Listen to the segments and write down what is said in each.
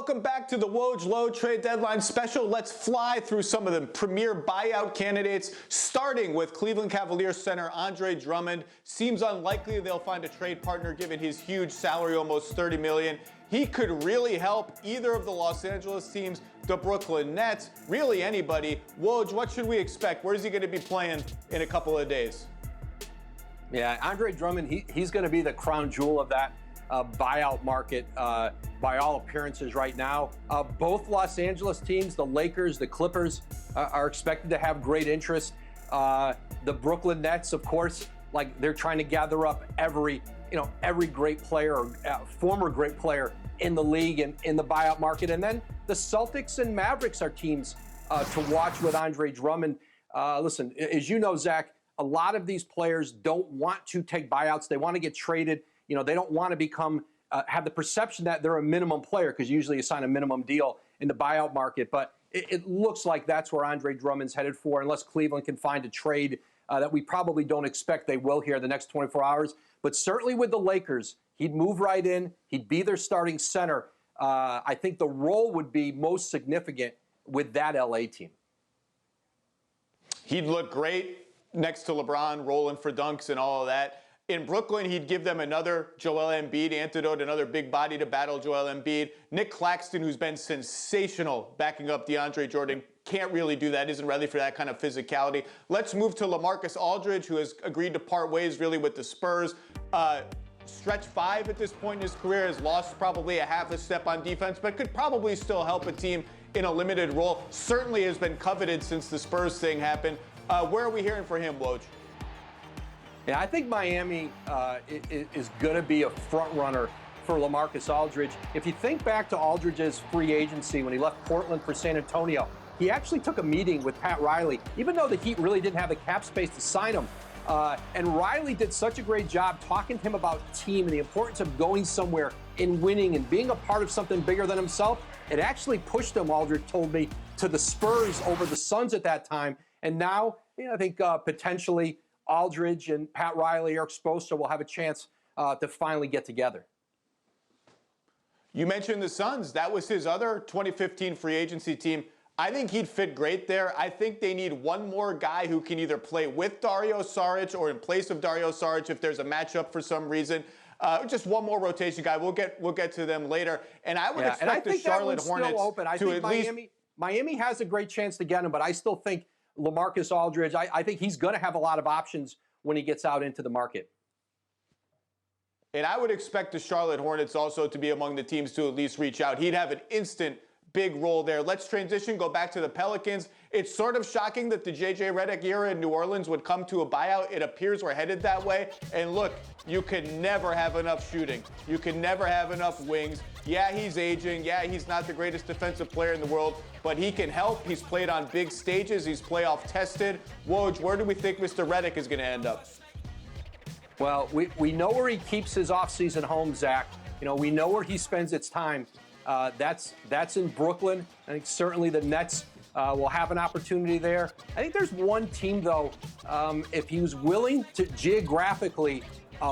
Welcome back to the Woj Lowe trade deadline special. Let's fly through some of the premier buyout candidates, starting with Cleveland Cavaliers center Andre Drummond. Seems unlikely they'll find a trade partner given his huge salary, almost $30 million. He could really help either of the Los Angeles teams, the Brooklyn Nets, really anybody. Woj, what should we expect? Where's he going to be playing in a couple of days? Yeah, Andre Drummond, he's going to be the crown jewel of that buyout market by all appearances right now. Both Los Angeles teams, the Lakers, the Clippers, are expected to have great interest. The Brooklyn Nets, of course, like they're trying to gather up every great player or former great player in the league and in the buyout market. And then the Celtics and Mavericks are teams to watch with Andre Drummond. Listen, as you know, Zach, a lot of these players don't want to take buyouts. They want to get traded. They don't want to become have the perception that they're a minimum player, because usually you sign a minimum deal in the buyout market. But it looks like that's where Andre Drummond's headed for, unless Cleveland can find a trade that we probably don't expect they will here in the next 24 hours. But certainly with the Lakers, he'd move right in. He'd be their starting center. I think the role would be most significant with that LA team. He'd look great next to LeBron, rolling for dunks and all of that. In Brooklyn, he'd give them another Joel Embiid antidote, another big body to battle Joel Embiid. Nick Claxton, who's been sensational backing up DeAndre Jordan, can't really do that, isn't ready for that kind of physicality. Let's move to LaMarcus Aldridge, who has agreed to part ways really with the Spurs. Stretch 5 at this point in his career, has lost probably a half a step on defense, but could probably still help a team in a limited role. Certainly has been coveted since the Spurs thing happened. Where are we hearing for him, Woj? Yeah, I think Miami is going to be a front runner for LaMarcus Aldridge. If you think back to Aldridge's free agency when he left Portland for San Antonio, he actually took a meeting with Pat Riley, even though the Heat really didn't have the cap space to sign him. And Riley did such a great job talking to him about team and the importance of going somewhere and winning and being a part of something bigger than himself. It actually pushed him, Aldridge told me, to the Spurs over the Suns at that time. And now, I think potentially Aldridge and Pat Riley, Eric Spoelstra will have a chance to finally get together. You mentioned the Suns. That was his other 2015 free agency team. I think he'd fit great there. I think they need one more guy who can either play with Dario Saric or in place of Dario Saric if there's a matchup for some reason. Just one more rotation guy. We'll get to them later. And I would expect the Charlotte Hornets to at least. Miami has a great chance to get him, but I still think LaMarcus Aldridge, I think he's going to have a lot of options when he gets out into the market. And I would expect the Charlotte Hornets also to be among the teams to at least reach out. He'd have an instant big role there. Let's transition, go back to the Pelicans. It's sort of shocking that the J.J. Redick era in New Orleans would come to a buyout. It appears we're headed that way. And look, you can never have enough shooting. You can never have enough wings. Yeah, he's aging. Yeah, he's not the greatest defensive player in the world, but he can help. He's played on big stages. He's playoff tested. Woj, where do we think Mr. Redick is going to end up? Well, we know where he keeps his offseason home, Zach. We know where he spends his time. That's in Brooklyn. I think certainly the Nets will have an opportunity there. I think there's one team, though, if he was willing to geographically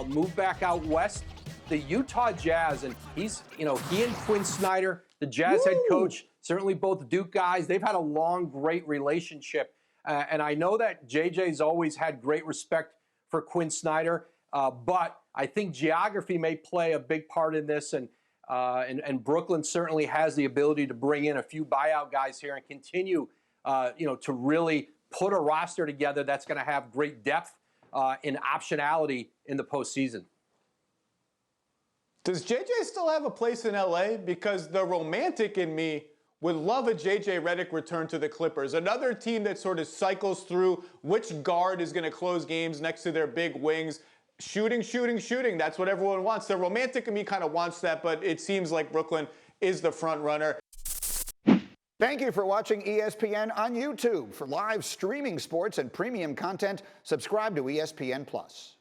move back out west, the Utah Jazz, and he and Quinn Snyder, the Jazz head coach, certainly both Duke guys, they've had a long, great relationship. And I know that JJ's always had great respect for Quinn Snyder, but I think geography may play a big part in this, and Brooklyn certainly has the ability to bring in a few buyout guys here and continue, to really put a roster together that's going to have great depth and optionality in the postseason. Does JJ still have a place in LA? Because the romantic in me would love a JJ Redick return to the Clippers. Another team that sort of cycles through which guard is going to close games next to their big wings. Shooting. That's what everyone wants. The romantic in me kind of wants that, but it seems like Brooklyn is the front runner. Thank you for watching ESPN on YouTube. For live streaming sports and premium content, subscribe to ESPN+.